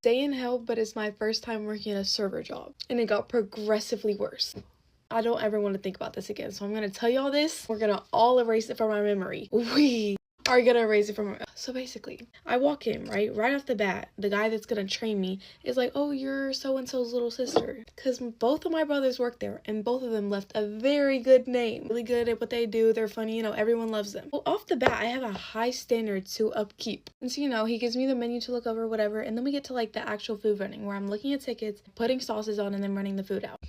Day in hell, but it's my first time working a server job, and it got progressively worse. I don't ever want to think about this again, so I'm gonna tell y'all this. We're gonna all erase it from our memory. We are gonna erase it from our... So basically, I walk in, right off the bat, the guy that's gonna train me is like, oh, you're so-and-so's little sister. Because both of my brothers work there, and both of them left a very good name. Really good at what they do, they're funny, you know, everyone loves them. Well, off the bat, I have a high standard to upkeep. And so, you know, he gives me the menu to look over, whatever, and then we get to, like, the actual food running, where I'm looking at tickets, putting sauces on, and then running the food out.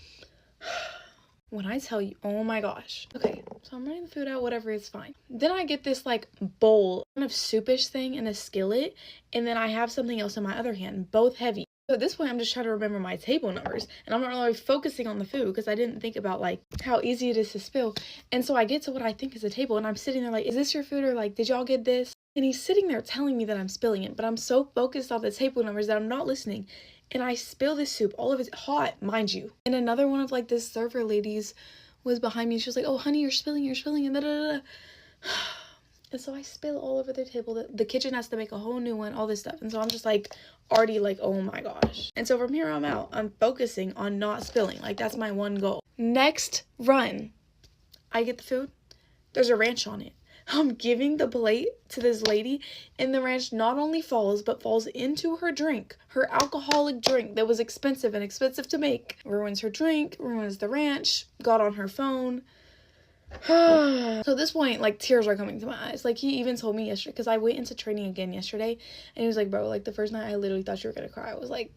When I tell you, oh my gosh. Okay, so I'm running the food out, whatever, it's fine. Then I get this like bowl, kind of soupish thing in a skillet, and then I have something else in my other hand, both heavy. So at this point, I'm just trying to remember my table numbers, and I'm not really focusing on the food because I didn't think about like how easy it is to spill. And so I get to what I think is a table, and I'm sitting there like, is this your food, or like, did y'all get this? And he's sitting there telling me that I'm spilling it, but I'm so focused on the table numbers that I'm not listening. And I spill this soup all of it's hot, mind you. And another one of like this server ladies was behind me. She was like, oh honey, you're spilling, and da da da. And so I spill all over the table. The kitchen has to make a whole new one, all this stuff. And so I'm just like already like, oh my gosh. And so from here on out, I'm focusing on not spilling. Like that's my one goal. Next run, I get the food. There's a ranch on it. I'm giving the plate to this lady, and the ranch not only falls, but falls into her drink, her alcoholic drink that was expensive to make. Ruins her drink, ruins the ranch, got on her phone. So at this point, like, tears are coming to my eyes. Like, he even told me yesterday, because I went into training again yesterday, and he was like, bro, like, the first night I literally thought you were gonna cry. I was like,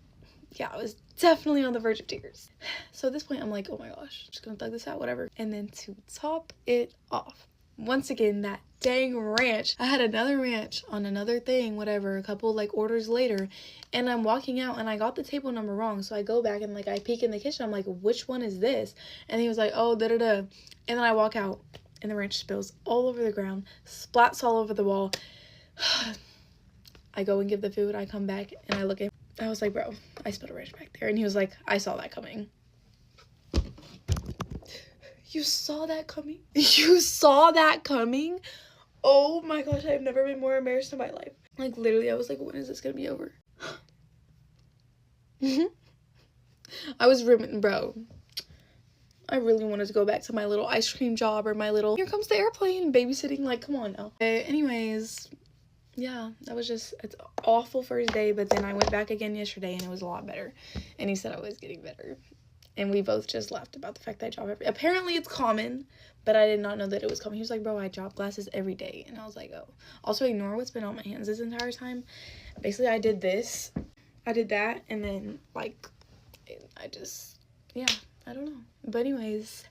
yeah, I was definitely on the verge of tears. So at this point, I'm like, oh my gosh, I'm just gonna thug this out, whatever. And then to top it off, once again, that dang ranch. I had another ranch on another thing, whatever, a couple like orders later, and I'm walking out and I got the table number wrong. So I go back and like I peek in the kitchen. I'm like, which one is this? And he was like, oh, da da da. And then I walk out and the ranch spills all over the ground, splats all over the wall. I go and give the food. I come back and I look at him. I was like, bro, I spilled a ranch back there. And he was like, I saw that coming. You saw that coming? You saw that coming? Oh my gosh, I've never been more embarrassed in my life. Like, literally, I was like, when is this gonna be over? I was rooming, bro. I really wanted to go back to my little ice cream job or my little, here comes the airplane, babysitting, like, come on now. Anyways, yeah, that was just, it's an awful first day, but then I went back again yesterday and it was a lot better. And he said I was getting better. And we both just laughed about the fact that I drop apparently it's common, but I did not know that it was common. He was like, bro, I drop glasses every day. And I was like, oh. Also, ignore what's been on my hands this entire time. Basically, I did this. I did that. And then, like, I just, yeah, I don't know. But anyways,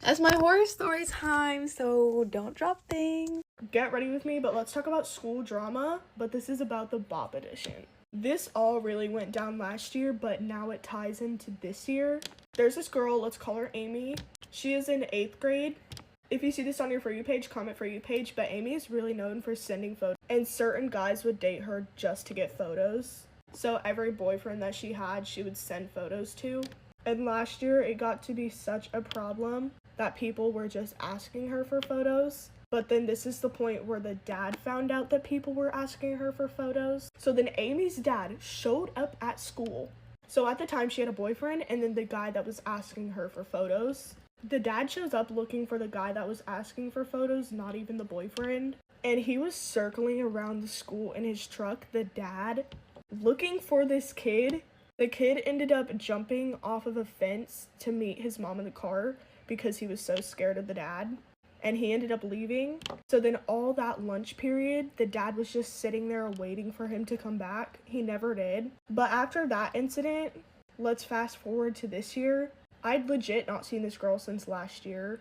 that's my horror story time. So don't drop things. Get ready with me, but let's talk about school drama. But this is about the Bop edition. This all really went down last year, but now it ties into this year. There's this girl, let's call her Amy. She is in 8th grade. If you see this on your For You page, comment For You page, but Amy is really known for sending photos, and certain guys would date her just to get photos. So every boyfriend that she had, she would send photos to. And last year, it got to be such a problem that people were just asking her for photos. But then this is the point where the dad found out that people were asking her for photos. So then Amy's dad showed up at school. So at the time she had a boyfriend and then the guy that was asking her for photos. The dad shows up looking for the guy that was asking for photos, not even the boyfriend. And he was circling around the school in his truck, the dad, looking for this kid. The kid ended up jumping off of a fence to meet his mom in the car because he was so scared of the dad. And he ended up leaving. So then all that lunch period, the dad was just sitting there waiting for him to come back. He never did. But after that incident, let's fast forward to this year. I'd legit not seen this girl since last year.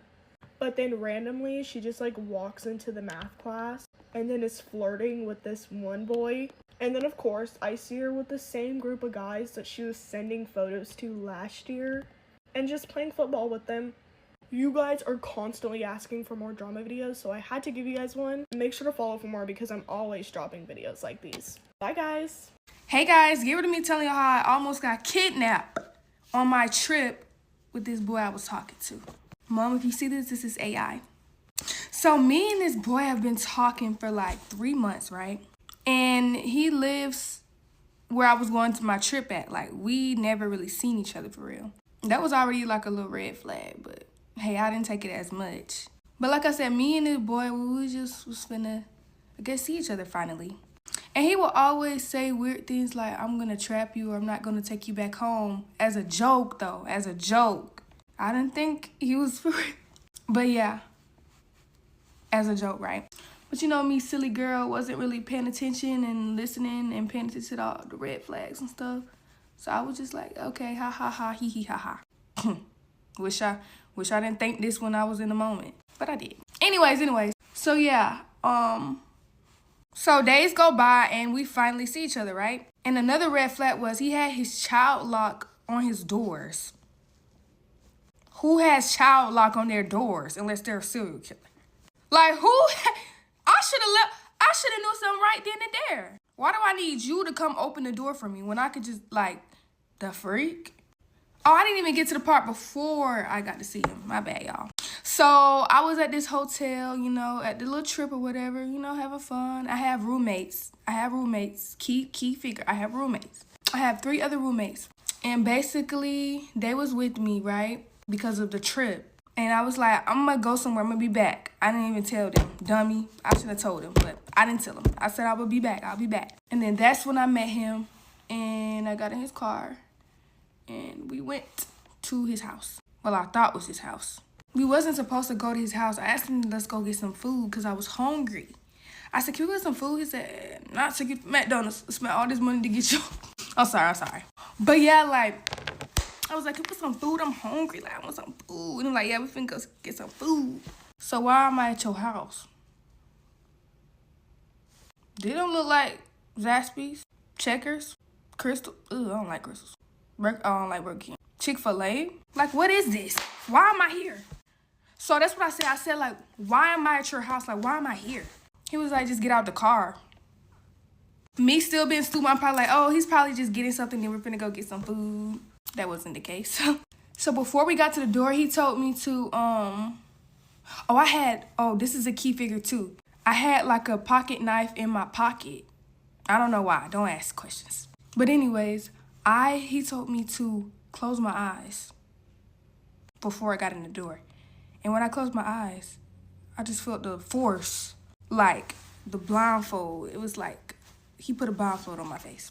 But then randomly, she just like walks into the math class and then is flirting with this one boy. And then of course, I see her with the same group of guys that she was sending photos to last year and just playing football with them. You guys are constantly asking for more drama videos, so I had to give you guys one. Make sure to follow for more because I'm always dropping videos like these. Bye, guys. Hey, guys, get rid of me telling y'all how I almost got kidnapped on my trip with this boy I was talking to. Mom, if you see this, this is AI. So me and this boy have been talking for like 3 months, right? And he lives where I was going to my trip at. Like, we never really seen each other for real. That was already like a little red flag, but hey, I didn't take it as much. But like I said, me and this boy, we just was finna, I guess, see each other finally. And he will always say weird things like, I'm gonna trap you or I'm not gonna take you back home. As a joke, though, as a joke. I didn't think he was for real. But yeah, as a joke, right? But you know me, silly girl, wasn't really paying attention and listening and paying attention to all the red flags and stuff. So I was just like, okay, ha ha ha, hee hee ha ha. Wish I didn't think this when I was in the moment, but I did. Anyways. So yeah, so days go by and we finally see each other, right? And another red flag was he had his child lock on his doors. Who has child lock on their doors unless they're a serial killer? Like, who? I should have knew something right then and there. Why do I need you to come open the door for me when I could just, like, the freak? Oh, I didn't even get to the part before I got to see him. My bad, y'all. So I was at this hotel, you know, at the little trip or whatever, you know, having fun. I have roommates. Key figure. I have roommates. I have 3 other roommates. And basically, they was with me, right? Because of the trip. And I was like, I'm going to go somewhere. I'm going to be back. I didn't even tell them. Dummy. I should have told them, but I didn't tell them. I said I would be back. I'll be back. And then that's when I met him. And I got in his car. And we went to his house. Well, I thought it was his house. We wasn't supposed to go to his house. I asked him, let's go get some food because I was hungry. I said, can we get some food? He said, not to get McDonald's. Spent all this money to get you. I'm sorry. But yeah, like, I was like, can we get some food? I'm hungry. Like, I want some food. And I'm like, yeah, we finna go get some food. So why am I at your house? They don't look like Zaxby's, Checkers, Crystal. Ugh, I don't like Crystals. I don't like Burger King. Chick-fil-A? Like, what is this? Why am I here? So that's what I said. I said, like, why am I at your house? Like, why am I here? He was like, just get out the car. Me still being stupid, I'm probably like, oh, he's probably just getting something and we're finna go get some food. That wasn't the case. So before we got to the door, he told me to, this is a key figure too. I had like a pocket knife in my pocket. I don't know why. Don't ask questions. But anyways, he told me to close my eyes before I got in the door. And when I closed my eyes, I just felt the force, like the blindfold. It was like he put a blindfold on my face.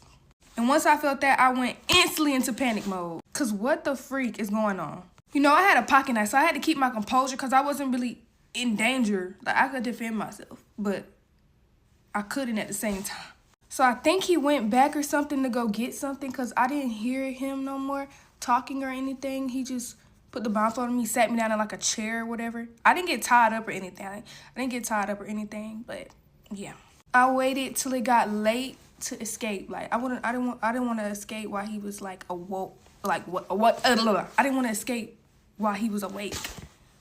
And once I felt that, I went instantly into panic mode. Because what the freak is going on? You know, I had a pocket knife, so I had to keep my composure because I wasn't really in danger. Like, I could defend myself, but I couldn't at the same time. So I think he went back or something to go get something because I didn't hear him no more talking or anything. He just put the blindfold on me, sat me down in like a chair or whatever. I didn't get tied up or anything. But yeah. I waited till it got late to escape. Like, I didn't want to escape while he was like awoke. Like what? I didn't want to escape while he was awake.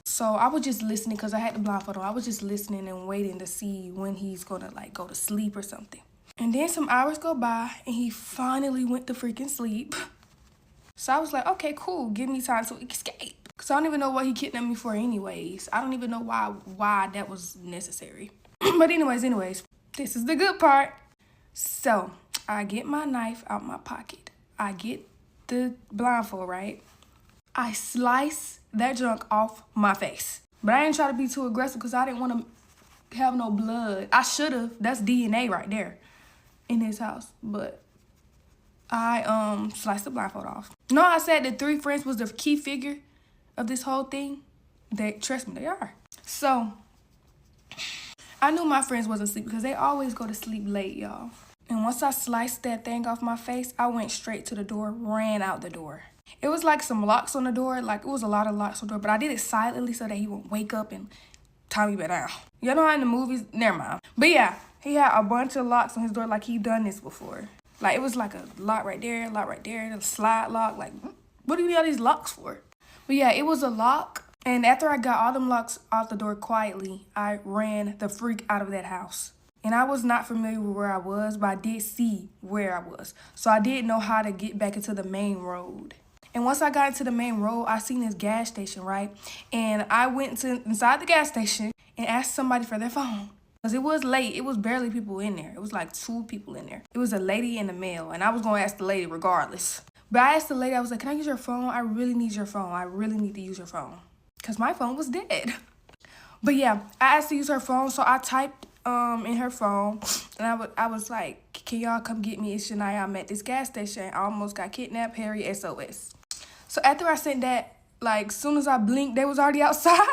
So I was just listening because I had the blindfold on. I was just listening and waiting to see when he's gonna like go to sleep or something. And then some hours go by and he finally went to freaking sleep. So I was like, okay, cool. Give me time to escape. Because I don't even know what he kidnapped me for anyways. I don't even know why that was necessary. But anyways, this is the good part. So I get my knife out my pocket. I get the blindfold, right? I slice that junk off my face. But I didn't try to be too aggressive because I didn't want to have no blood. I should have. That's DNA right there in his house. But I sliced the blindfold off. No, I said the 3 friends was the key figure of this whole thing. Trust me, they are. So I knew my friends wasn't asleep because they always go to sleep late, y'all. And once I sliced that thing off my face, I went straight to the door, ran out the door. It was like some locks on the door. Like, it was a lot of locks on the door. But I did it silently so that he wouldn't wake up and tie me back down. You know how in the movies? Never mind. But yeah, he had a bunch of locks on his door like he done this before. Like, it was like a lock right there, a slide lock. Like, what do you need all these locks for? But yeah, it was a lock. And after I got all them locks off the door quietly, I ran the freak out of that house. And I was not familiar with where I was, but I did see where I was. So I did know how to get back into the main road. And once I got into the main road, I seen this gas station, right? And I went inside the gas station and asked somebody for their phone. Because it was late. It was barely people in there. It was like 2 people in there. It was a lady and a male. And I was going to ask the lady regardless. But I asked the lady, I was like, can I use your phone? I really need your phone. I really need to use your phone. Because my phone was dead. But yeah, I asked to use her phone. So I typed in her phone. And I was like, can y'all come get me? It's Shania. I'm at this gas station. I almost got kidnapped. Harry SOS. So after I sent that, like, soon as I blinked, they was already outside.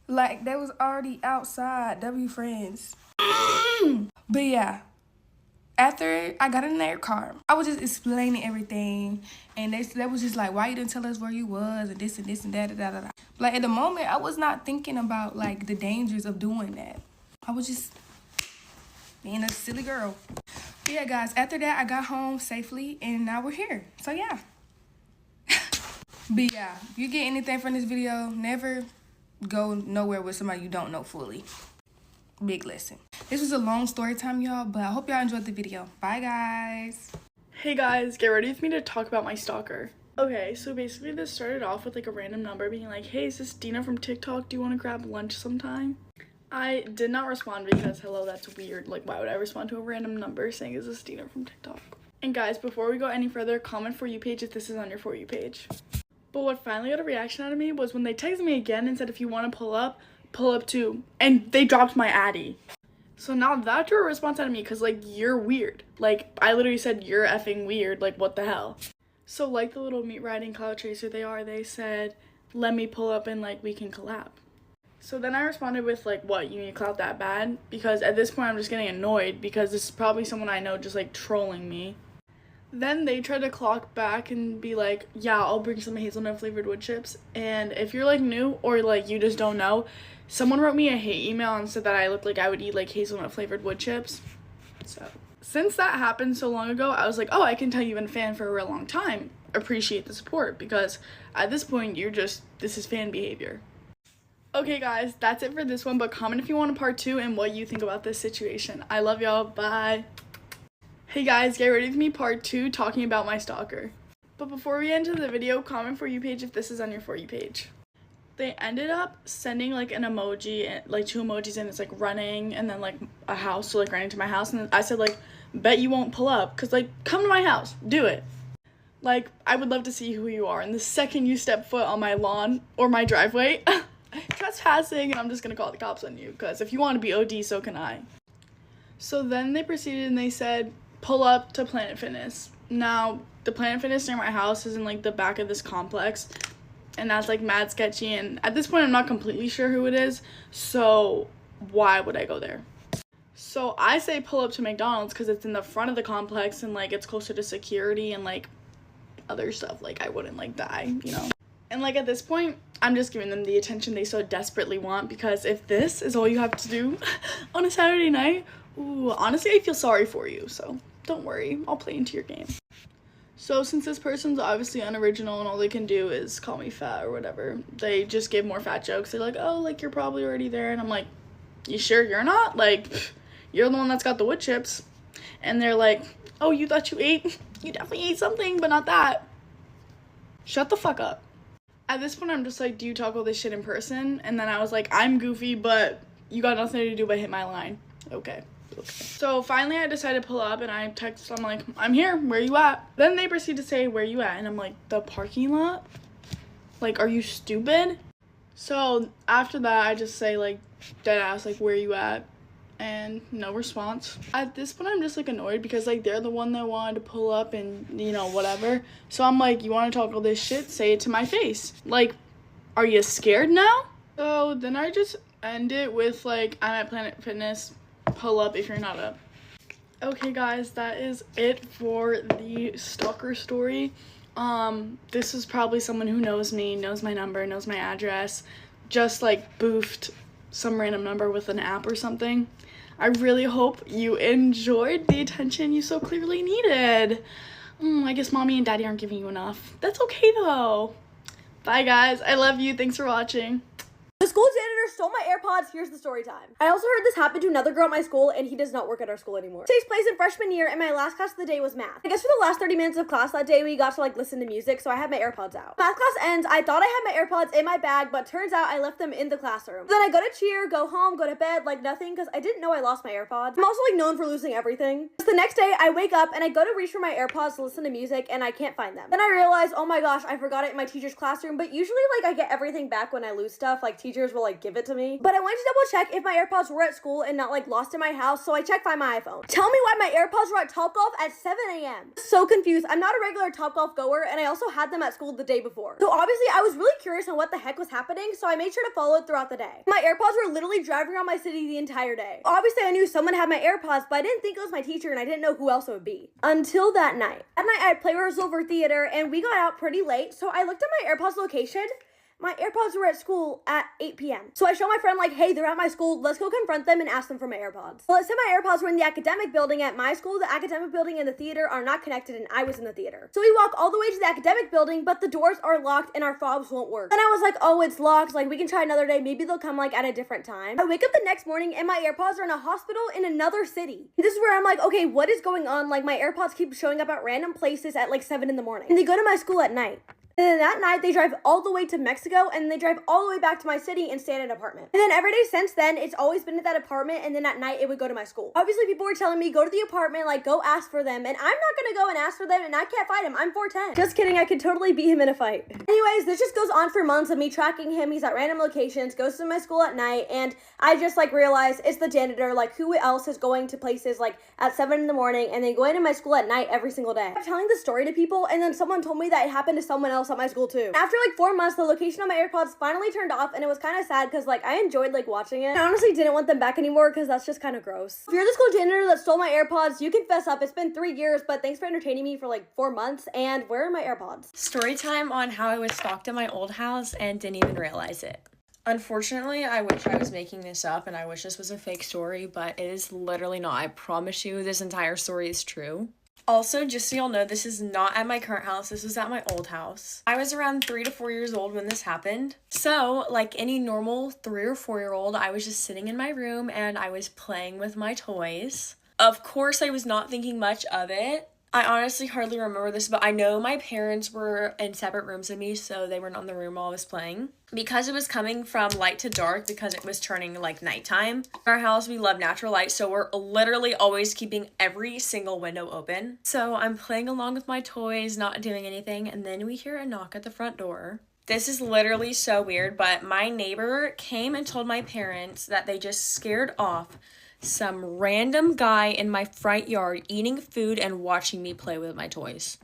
Like, they was already outside. W friends. But yeah, after I got in their car, I was just explaining everything. And they was just like, why you didn't tell us where you was? And this and this and that, da, da, da. Like, at the moment, I was not thinking about, like, the dangers of doing that. I was just being a silly girl. But yeah, guys, after that, I got home safely. And now we're here. So, yeah. But yeah, if you get anything from this video, never go nowhere with somebody you don't know fully. Big lesson. This was a long story time, y'all, but I hope y'all enjoyed the video. Bye, guys. Hey guys, get ready with me to talk about my stalker. Okay, so basically this started off with like a random number being like, hey, is this Dina from TikTok? Do you want to grab lunch sometime? I did not respond because, hello, that's weird. Like, why would I respond to a random number saying, is this Dina from TikTok? And guys, before we go any further, comment For You page if this is on your For You page. But what finally got a reaction out of me was when they texted me again and said, if you want to pull up too. And they dropped my addy. So now that drew a response out of me because, like, you're weird. Like, I literally said, you're effing weird. Like, what the hell? So, like the little meat riding cloud chaser they said, let me pull up and, like, we can collab. So then I responded with, like, what, you need clout that bad? Because at this point, I'm just getting annoyed because this is probably someone I know just, like, trolling me. Then they tried to clock back and be like, yeah, I'll bring some hazelnut flavored wood chips. And if you're, like, new or, like, you just don't know, someone wrote me a hate email and said that I looked like I would eat, like, hazelnut flavored wood chips. So since that happened so long ago, I was like, oh, I can tell you've been a fan for a real long time. Appreciate the support, because at this point, this is fan behavior. Okay, guys, that's it for this one, but comment if you want a part 2 and what you think about this situation. I love y'all. Bye. Hey guys, get ready with me part 2 talking about my stalker. But before we end the video, comment For You page if this is on your For You page. They ended up sending, like, an emoji, like 2 emojis, and it's, like, running, and then, like, a house, so, like, running to my house, and I said, like, bet you won't pull up, because, like, come to my house, do it. Like, I would love to see who you are, and the second you step foot on my lawn, or my driveway, trespassing, and I'm just gonna call the cops on you, because if you want to be OD, so can I. So then they proceeded, and they said, pull up to Planet Fitness. Now, the Planet Fitness near my house is in, like, the back of this complex, and that's, like, mad sketchy, and at this point, I'm not completely sure who it is, so why would I go there? So I say pull up to McDonald's because it's in the front of the complex, and, like, it's closer to security and, like, other stuff, like, I wouldn't, like, die, you know? And, like, at this point, I'm just giving them the attention they so desperately want, because if this is all you have to do on a Saturday night, ooh, honestly, I feel sorry for you, so don't worry, I'll play into your game. So since this person's obviously unoriginal and all they can do is call me fat or whatever, they just give more fat jokes. They're like, oh, like, you're probably already there. And I'm like, you sure you're not? Like, you're the one that's got the wood chips. And they're like, oh, you thought you ate? You definitely ate something, but not that. Shut the fuck up. At this point, I'm just like, do you talk all this shit in person? And then I was like, I'm goofy, but you got nothing to do but hit my line. Okay. So finally I decided to pull up, and I text, I'm like, I'm here, where you at? Then they proceed to say, where you at? And I'm like, the parking lot? Like, are you stupid? So after that, I just say, like, dead ass, like, where you at? And no response. At this point, I'm just, like, annoyed because, like, they're the one that wanted to pull up and, you know, whatever. So I'm like, you want to talk all this shit? Say it to my face. Like, are you scared now? So then I just end it with, like, I'm at Planet Fitness. Pull up if you're not up. Okay, guys, that is it for the stalker story. This is probably someone who knows me, knows my number, knows my address, just, like, boofed some random number with an app or something. I really hope you enjoyed the attention you so clearly needed. I guess mommy and daddy aren't giving you enough. That's okay, though. Bye, guys. I love you. Thanks for watching. The school janitor stole my AirPods. Here's the story time. I also heard this happen to another girl at my school, and he does not work at our school anymore. It takes place in freshman year, and my last class of the day was math. I guess for the last 30 minutes of class that day, we got to like listen to music, so I had my AirPods out. Math class ends. I thought I had my AirPods in my bag, but turns out I left them in the classroom. Then I go to cheer, go home, go to bed like nothing, because I didn't know I lost my AirPods. I'm also like known for losing everything. So the next day, I wake up and I go to reach for my AirPods to listen to music, and I can't find them. Then I realize, oh my gosh, I forgot it in my teacher's classroom, but usually like I get everything back when I lose stuff. Like teachers will like give it to me. But I wanted to double check if my AirPods were at school and not like lost in my house, so I checked Find My iPhone. Tell me why my AirPods were at Topgolf at 7 a.m. So confused. I'm not a regular Topgolf goer, and I also had them at school the day before. So obviously I was really curious on what the heck was happening, so I made sure to follow it throughout the day. My AirPods were literally driving around my city the entire day. Obviously I knew someone had my AirPods, but I didn't think it was my teacher, and I didn't know who else it would be. Until that night. That night I had play rehearsal for theater, and we got out pretty late, so I looked at my AirPods location. My AirPods were at school at 8 p.m. So I show my friend like, hey, they're at my school. Let's go confront them and ask them for my AirPods. Well, it said my AirPods were in the academic building at my school. The academic building and the theater are not connected, and I was in the theater. So we walk all the way to the academic building, but the doors are locked and our fobs won't work. Then I was like, oh, it's locked. Like, we can try another day. Maybe they'll come like at a different time. I wake up the next morning and my AirPods are in a hospital in another city. This is where I'm like, okay, what is going on? Like, my AirPods keep showing up at random places at like 7 in the morning. And they go to my school at night. And then that night, they drive all the way to Mexico, and they drive all the way back to my city and stay at an apartment. And then every day since then, it's always been at that apartment, and then at night, it would go to my school. Obviously, people were telling me, go to the apartment, like, go ask for them, and I'm not gonna go and ask for them, and I can't fight him. I'm 4'10". Just kidding, I could totally beat him in a fight. Anyways, this just goes on for months of me tracking him. He's at random locations, goes to my school at night, and I just, like, realized it's the janitor. Like, who else is going to places, like, at 7 in the morning, and then going to my school at night every single day? I'm telling the story to people, and then someone told me that it happened to someone else at my school, too. After like 4 months, the location of my AirPods finally turned off, and it was kind of sad because like I enjoyed like watching it. I honestly didn't want them back anymore because that's just kind of gross. If you're the school janitor that stole my AirPods, you can fess up. It's been 3 years, but thanks for entertaining me for like 4 months. And where are my AirPods? Story time on how I was stalked at my old house and didn't even realize it. Unfortunately, I wish I was making this up and I wish this was a fake story, but it is literally not. I promise you this entire story is true. Also, just so y'all know, this is not at my current house. This was at my old house. I was around 3 to 4 years old when this happened. So, like any normal 3 or 4-year-old, I was just sitting in my room and I was playing with my toys. Of course, I was not thinking much of it. I honestly hardly remember this, but I know my parents were in separate rooms with me, so they were not in the room while I was playing. Because it was coming from light to dark, because it was turning like nighttime. In our house, we love natural light, so we're literally always keeping every single window open. So I'm playing along with my toys, not doing anything, and then we hear a knock at the front door. This is literally so weird, but my neighbor came and told my parents that they just scared off some random guy in my front yard eating food and watching me play with my toys.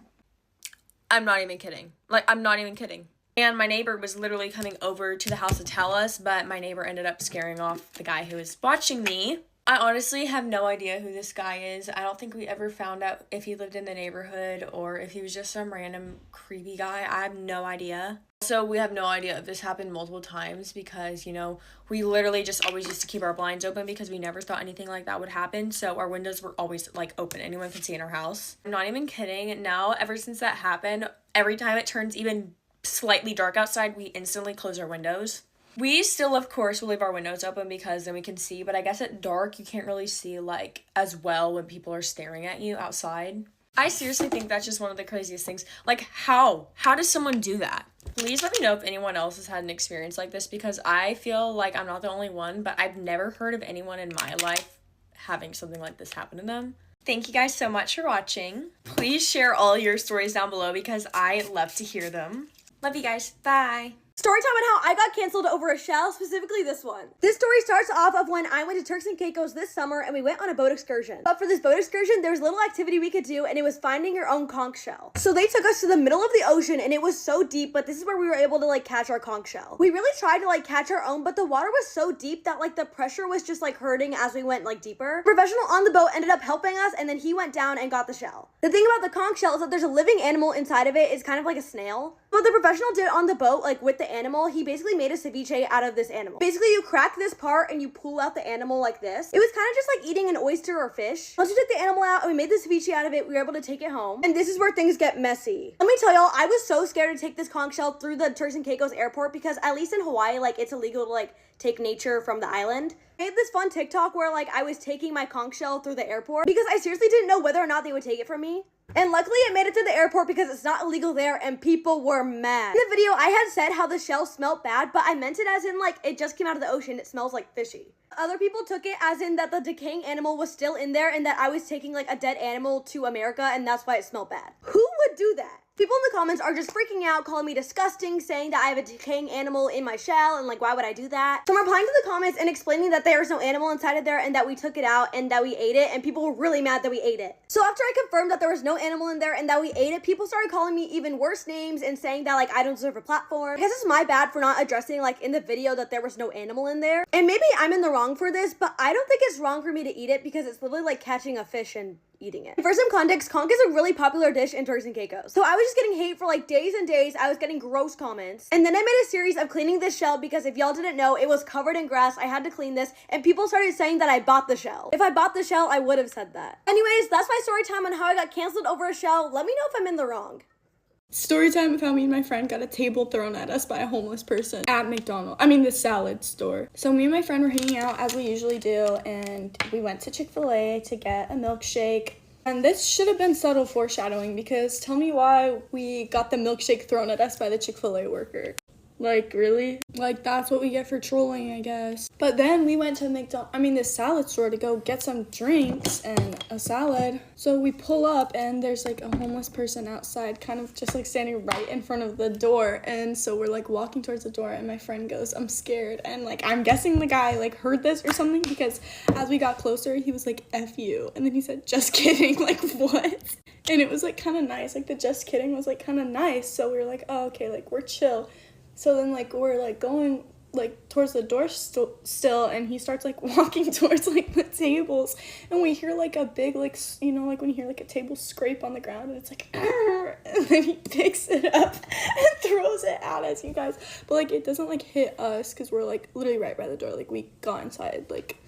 I'm not even kidding. Like, I'm not even kidding. And my neighbor was literally coming over to the house to tell us, but my neighbor ended up scaring off the guy who was watching me. I honestly have no idea who this guy is. I don't think we ever found out if he lived in the neighborhood or if he was just some random creepy guy. I have no idea. Also, we have no idea if this happened multiple times because, you know, we literally just always used to keep our blinds open because we never thought anything like that would happen. So our windows were always like open. Anyone could see in our house. I'm not even kidding. Now, ever since that happened, every time it turns even slightly dark outside, we instantly close our windows. We still, of course, will leave our windows open because then we can see, but I guess at dark, you can't really see, like, as well when people are staring at you outside. I seriously think that's just one of the craziest things. Like, how? How does someone do that? Please let me know if anyone else has had an experience like this because I feel like I'm not the only one, but I've never heard of anyone in my life having something like this happen to them. Thank you guys so much for watching. Please share all your stories down below because I love to hear them. Love you guys. Bye. Story time on how I got canceled over a shell, specifically this one. This story starts off of when I went to Turks and Caicos this summer and we went on a boat excursion. But for this boat excursion, there was a little activity we could do and it was finding your own conch shell. So they took us to the middle of the ocean and it was so deep, but this is where we were able to like catch our conch shell. We really tried to like catch our own, but the water was so deep that like the pressure was just like hurting as we went like deeper. The professional on the boat ended up helping us and then he went down and got the shell. The thing about the conch shell is that there's a living animal inside of it. It's kind of like a snail. What the professional did on the boat, like with the animal, he basically made a ceviche out of this animal. Basically, you crack this part and you pull out the animal like this. It was kind of just like eating an oyster or fish. Once we took the animal out and we made the ceviche out of it, we were able to take it home. And this is where things get messy. Let me tell y'all, I was so scared to take this conch shell through the Turks and Caicos airport because at least in Hawaii, like it's illegal to like take nature from the island. I made this fun TikTok where like I was taking my conch shell through the airport because I seriously didn't know whether or not they would take it from me. And luckily it made it to the airport because it's not illegal there and people were mad. In the video, I had said how the shell smelled bad, but I meant it as in like it just came out of the ocean. It smells like fishy. Other people took it as in that the decaying animal was still in there and that I was taking like a dead animal to America and that's why it smelled bad. Who would do that? People in the comments are just freaking out, calling me disgusting, saying that I have a decaying animal in my shell and like why would I do that? So I'm replying to the comments and explaining that there was no animal inside of there and that we took it out and that we ate it, and people were really mad that we ate it. So after I confirmed that there was no animal in there and that we ate it, people started calling me even worse names and saying that like I don't deserve a platform. I guess it's my bad for not addressing like in the video that there was no animal in there. And maybe I'm in the wrong for this, but I don't think it's wrong for me to eat it because it's literally like catching a fish and eating it. For some context, conch is a really popular dish in Turks and Caicos. So I was just getting hate for like days and days. I was getting gross comments. And then I made a series of cleaning this shell because if y'all didn't know, it was covered in grass. I had to clean this and people started saying that I bought the shell. If I bought the shell, I would have said that. Anyways, that's my story time on how I got canceled over a shell. Let me know if I'm in the wrong. Story time of how me and my friend got a table thrown at us by a homeless person at McDonald's. The salad store. So me and my friend were hanging out as we usually do, and we went to Chick-fil-A to get a milkshake. And this should have been subtle foreshadowing because tell me why we got the milkshake thrown at us by the Chick-fil-A worker. Like, really? Like, that's what we get for trolling, I guess. But then we went to this salad store to go get some drinks and a salad. So we pull up and there's like a homeless person outside kind of just like standing right in front of the door. And so we're like walking towards the door and my friend goes, I'm scared. And like, I'm guessing the guy like heard this or something because as we got closer, he was like, F you. And then he said, just kidding. Like, what? And it was like kind of nice. Like the just kidding was like kind of nice. So we were like, oh, okay, like we're chill. So then, like, we're, like, going, like, towards the door still, and he starts, like, walking towards, like, the tables, and we hear, like, a big, like, you know, like, when you hear, like, a table scrape on the ground, and it's, like, Arr! And then he picks it up and throws it at us, you guys, but, like, it doesn't, like, hit us, because we're, like, literally right by the door, like, we got inside, like,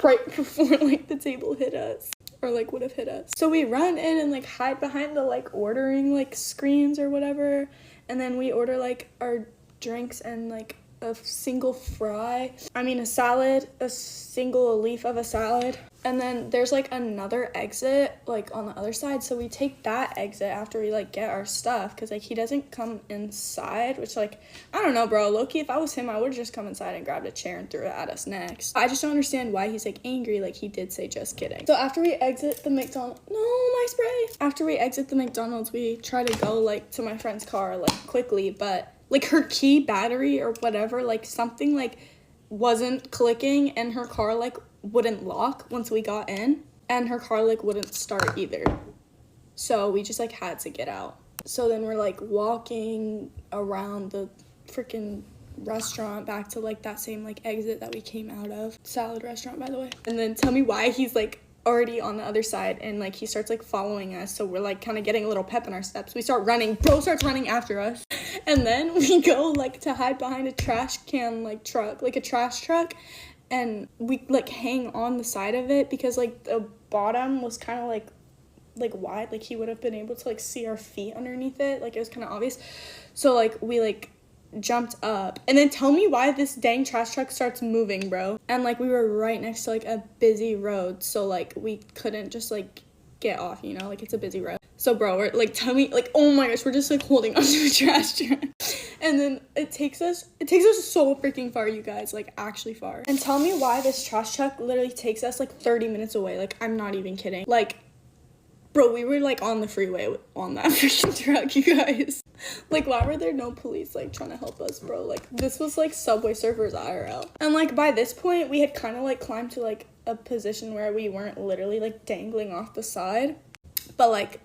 right before, like, the table hit us. Or like would have hit us. So we run in and like hide behind the like ordering like screens or whatever, and then we order like our drinks and like a single fry. A salad, a single leaf of a salad. And then there's like another exit like on the other side, so we take that exit after we like get our stuff because like he doesn't come inside, which like I don't know, bro, low-key if I was him I would just come inside and grabbed a chair and threw it at us next. I just don't understand why he's like angry, like he did say just kidding. So after we exit the McDonald's, after we exit the McDonald's, we try to go like to my friend's car like quickly, but like her key battery or whatever, like something like wasn't clicking and her car like wouldn't lock once we got in, and her car like wouldn't start either, so we just like had to get out. So then we're like walking around the freaking restaurant back to like that same like exit that we came out of. Salad restaurant, by the way. And then tell me why he's like already on the other side and like he starts like following us, so we're like kind of getting a little pep in our steps. We start running, bro starts running after us, and then we go like to hide behind a trash can like truck, like a trash truck, and we like hang on the side of it because like the bottom was kind of like wide, like he would have been able to like see our feet underneath it, like it was kind of obvious. So like we like jumped up, and then tell me why this dang trash truck starts moving, bro. And like we were right next to like a busy road, so like we couldn't just like get off, you know, like it's a busy road. So bro, we're like, tell me, like, oh my gosh, we're just like holding onto a trash can. And then it takes us so freaking far, you guys, like actually far. And tell me why this trash truck literally takes us like 30 minutes away. Like, I'm not even kidding. Like, bro, we were like on the freeway on that freaking truck, you guys. Like, why were there no police like trying to help us, bro? Like, this was like Subway Surfers IRL. And like by this point we had kind of like climbed to like a position where we weren't literally like dangling off the side, but like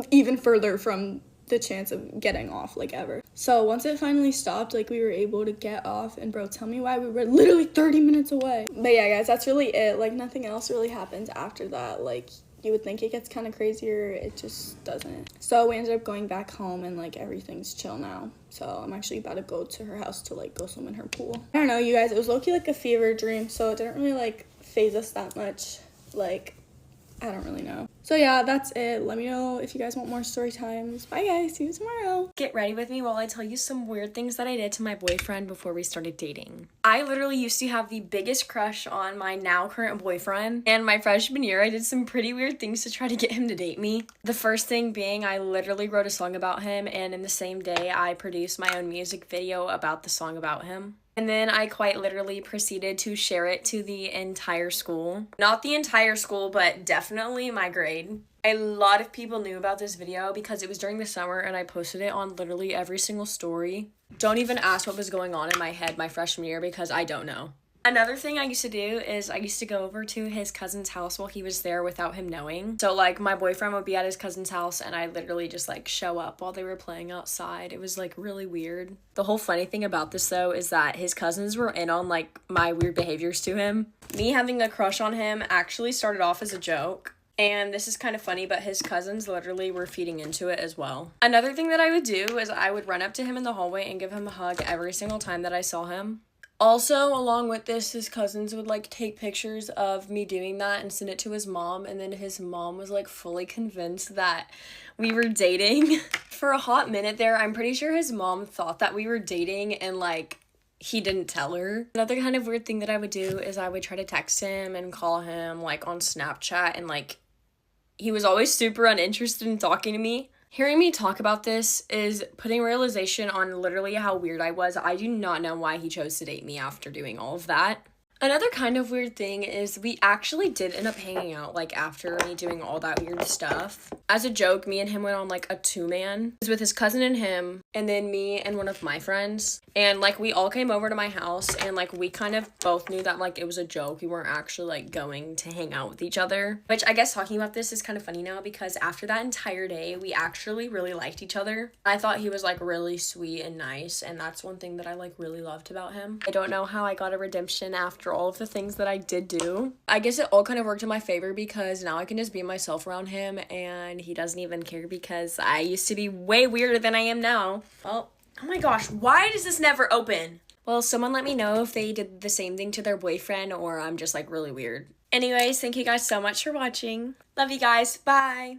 even further from the chance of getting off like ever. So once it finally stopped, like we were able to get off, and bro, tell me why we were literally 30 minutes away. But yeah, guys, that's really it. Like nothing else really happened after that. Like you would think it gets kind of crazier, it just doesn't. So we ended up going back home and like everything's chill now. So I'm actually about to go to her house to like go swim in her pool. I don't know, you guys, it was low-key like a fever dream, so it didn't really like phase us that much. Like, I don't really know. So yeah, that's it. Let me know if you guys want more story times. Bye guys, see you tomorrow. Get ready with me while I tell you some weird things that I did to my boyfriend before we started dating. I literally used to have the biggest crush on my now current boyfriend, and my freshman year I did some pretty weird things to try to get him to date me. The first thing being, I literally wrote a song about him, and in the same day I produced my own music video about the song about him. And then I quite literally proceeded to share it to the entire school. Not the entire school, but definitely my grade. A lot of people knew about this video because it was during the summer and I posted it on literally every single story. Don't even ask what was going on in my head my freshman year because I don't know. Another thing I used to do is I used to go over to his cousin's house while he was there without him knowing. So like my boyfriend would be at his cousin's house and I literally just like show up while they were playing outside. It was like really weird. The whole funny thing about this though is that his cousins were in on like my weird behaviors to him. Me having a crush on him actually started off as a joke. And this is kind of funny, but his cousins literally were feeding into it as well. Another thing that I would do is I would run up to him in the hallway and give him a hug every single time that I saw him. Also, along with this, his cousins would like take pictures of me doing that and send it to his mom, and then his mom was like fully convinced that we were dating. For a hot minute there, I'm pretty sure his mom thought that we were dating and like he didn't tell her. Another kind of weird thing that I would do is I would try to text him and call him like on Snapchat, and like he was always super uninterested in talking to me. Hearing me talk about this is putting realization on literally how weird I was. I do not know why he chose to date me after doing all of that. Another kind of weird thing is we actually did end up hanging out like after me doing all that weird stuff. As a joke, me and him went on like a two-man. It was with his cousin and him, and then me and one of my friends. And like we all came over to my house and like we kind of both knew that like it was a joke. We weren't actually like going to hang out with each other. Which I guess talking about this is kind of funny now because after that entire day, we actually really liked each other. I thought he was like really sweet and nice, and that's one thing that I like really loved about him. I don't know how I got a redemption after all of the things that I did do. I guess it all kind of worked in my favor because now I can just be myself around him and he doesn't even care because I used to be way weirder than I am now. Well, oh my gosh, why does this never open? Well, someone let me know if they did the same thing to their boyfriend or I'm just like really weird. Anyways, thank you guys so much for watching. Love you guys. Bye.